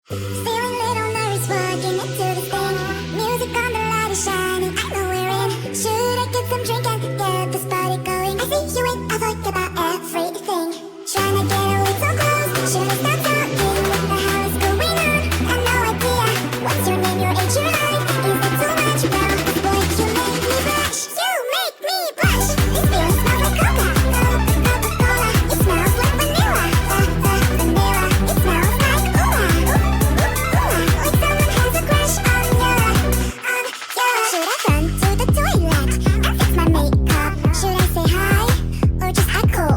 Feeling little nervous, walking into the thing. Music on, the light is shining, I know we're in. Should I get some drink and get this party going? I see you in, I think about everything. Trying to get a little close, should I start talking? What the hell is going on? I have no idea. What's your name, your age, your height? Is that too much, bro? Boy, you make me blush. You make me blush. This beer smells like Coca-Cola. It smells like vanilla. Vanilla. It smells like ooh-ah. Like someone has a crush on you. Should I run to the toilet and fix my makeup? Should I say hi or just echo?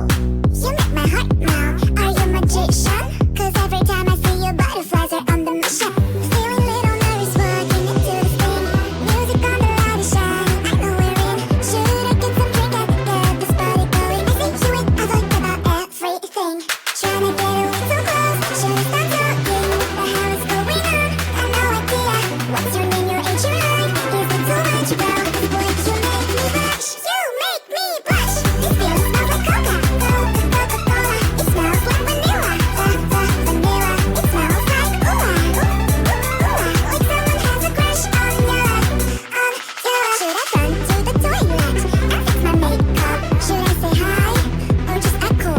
You make my heart melt. Are you a magician? 'Cause every time I see you, butterflies are on the mission. Feeling little nervous, walking into the thing. Music on, the light is shining, I know we're in. Should I get some drink and get this party going? I think you in, I think about everything. Trying to get a little close, should I start talking? What the hell is going on? I have no idea. What's your name, your age, your height? Is that too much, bro? Boy, you make me blush. You make me blush. This beer smells like Coca-Cola. It smells like vanilla. Vanilla. It smells like ooh-ah. Like someone has a crush on you. Should I run to the toilet and fix my makeup? Should I say hi or just echo?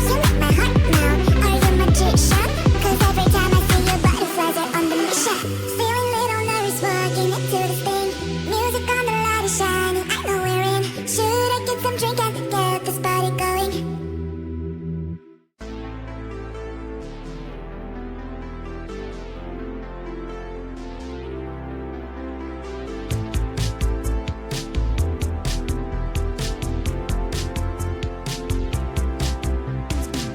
You make my heart melt. Are you a magician? 'Cause every time I see you, butterflies are on the mission. Feeling little nervous, walking into the thing. Music on, the light is shining, I know we're in. Should I get some drink and get this party going?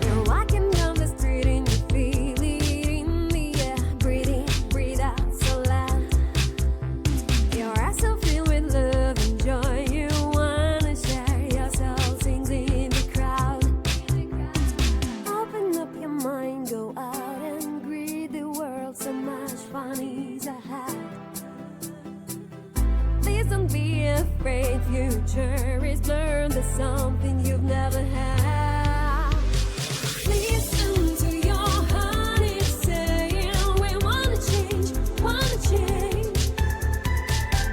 You're walking down the street and you feel it in the air. Breathe out so loud. Your eyes so filled with love and joy. You wanna share yourself, sings in the crowd. Open up your mind, go out and greet the world. So much fun is ahead. Please don't be afraid, future is learn. There's something you've never had. Listen to your heart, it's saying we wanna change, wanna change.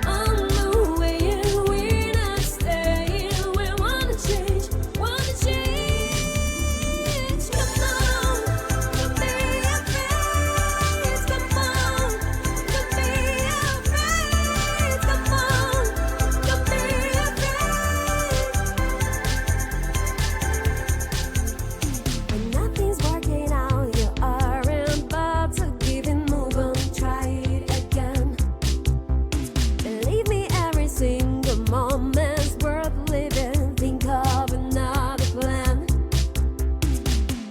On the way and we're not staying. We wanna change, wanna change. Come on, don't be afraid. Come on, don't be afraid. Come on, don't be afraid. When nothing's working out, you aren't about to give and move on. Try it again. Believe me, every single moment's worth living. Think of another plan.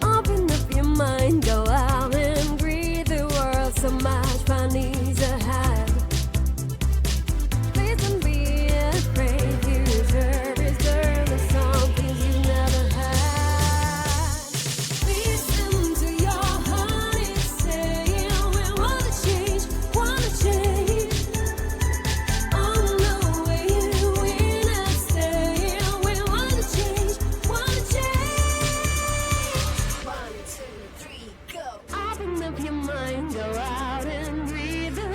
Open up your mind, go out and greet the world. So much fun is ahead. Please don't be afraid, future is there. There's something you've never had. Listen to your heart, it's saying we wanna change, wanna change. On the way and we're not staying. We wanna change, wanna change. 1, 2, 3, go. Open up your mind, go out and read the world.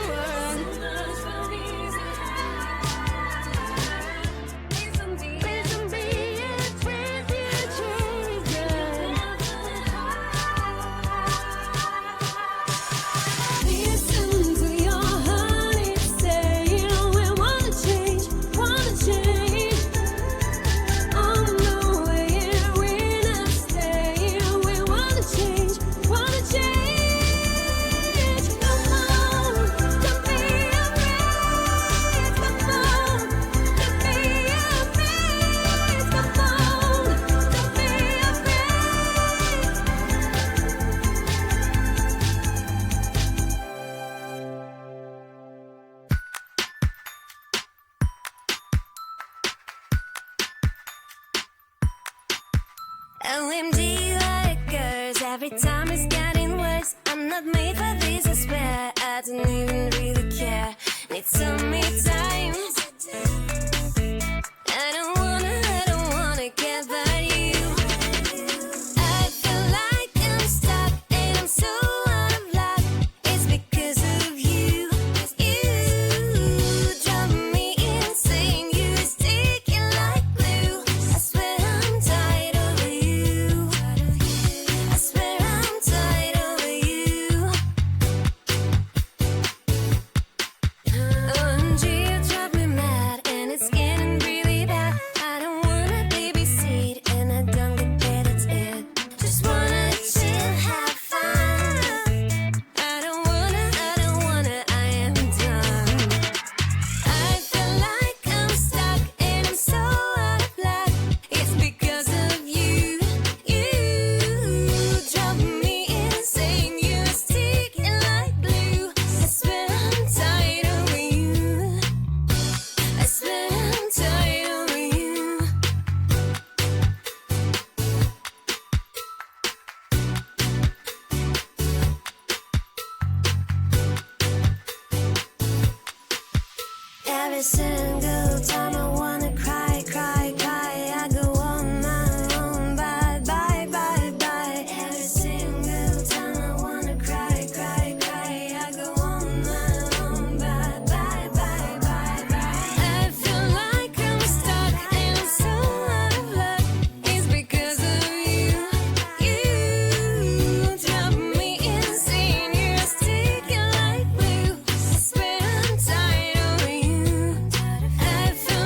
Please don't be afraid, future is there. Listen to your heart, it's saying we wanna change, wanna change. On the way and we're not staying. We wanna change, wanna change. Come on, don't be afraid. Come on, don't be afraid. Come on, don't be OMG, what occurs every time it's getting worse. I'm not made for this despair. I don't even really care. Need some me time. I don't wanna care about you. I feel like I'm stuck and I'm so out of luck. Every single time I wanna cry, cry, cry, I go on my own. Bye, bye, bye, bye. Every single time I wanna cry, cry, cry, I go on my own. Bye, bye, bye, bye, bye. I feel like I'm stuck and I'm so out of luck. It's because of you. You drive me insane. You're sticking like glue. I swear I'm tired of you. I feel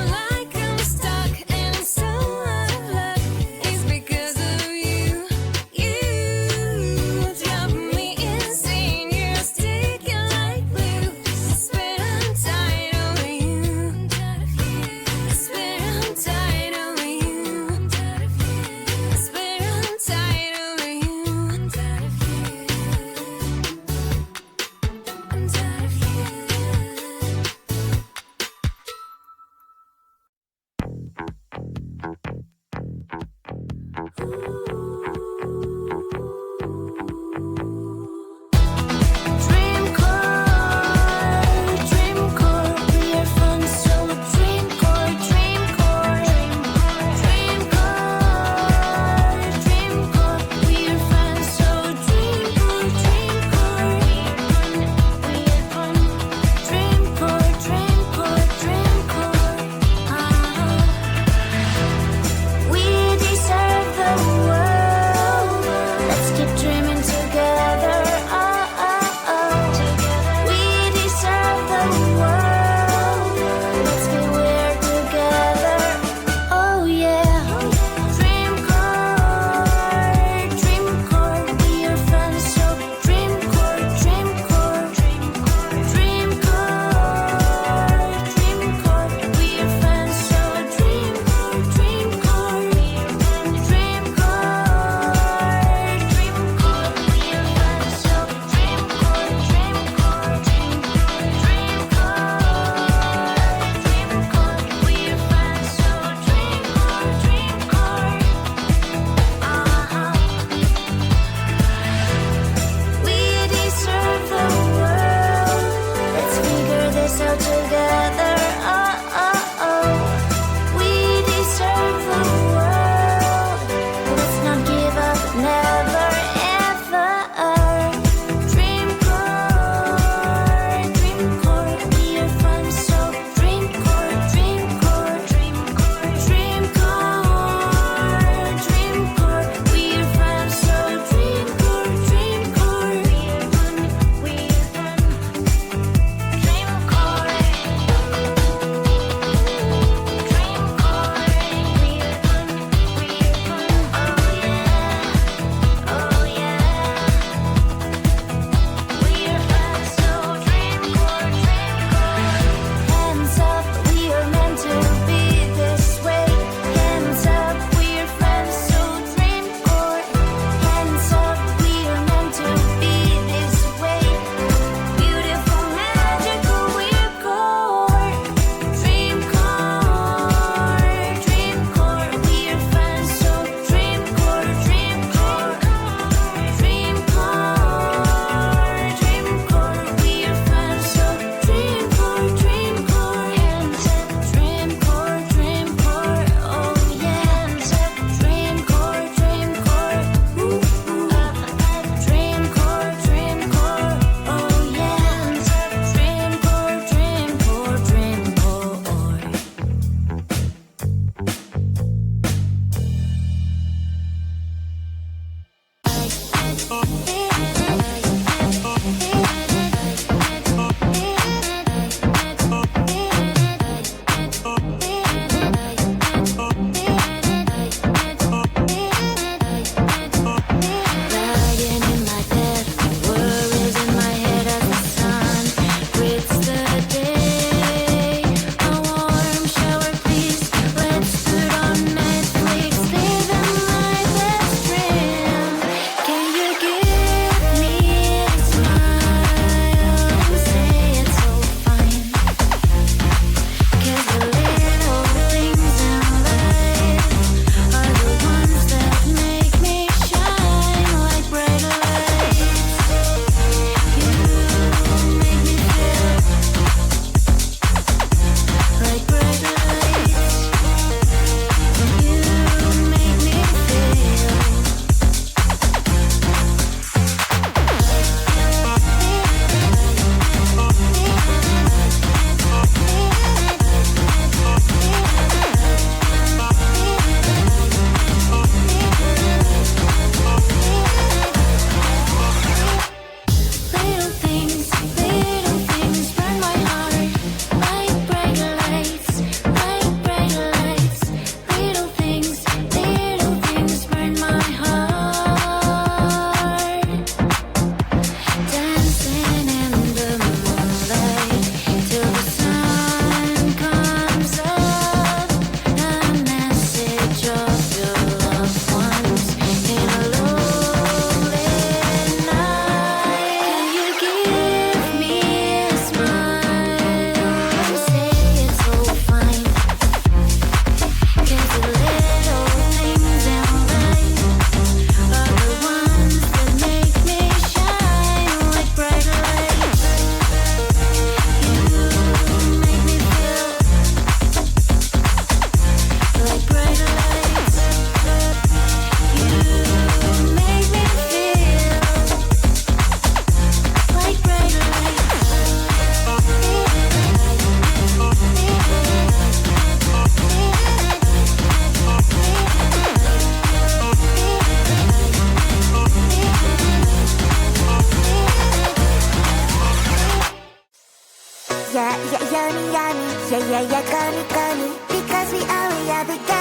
yeah, yummy, yummy. Yeah, gummy, gummy. Because we are, we are, we got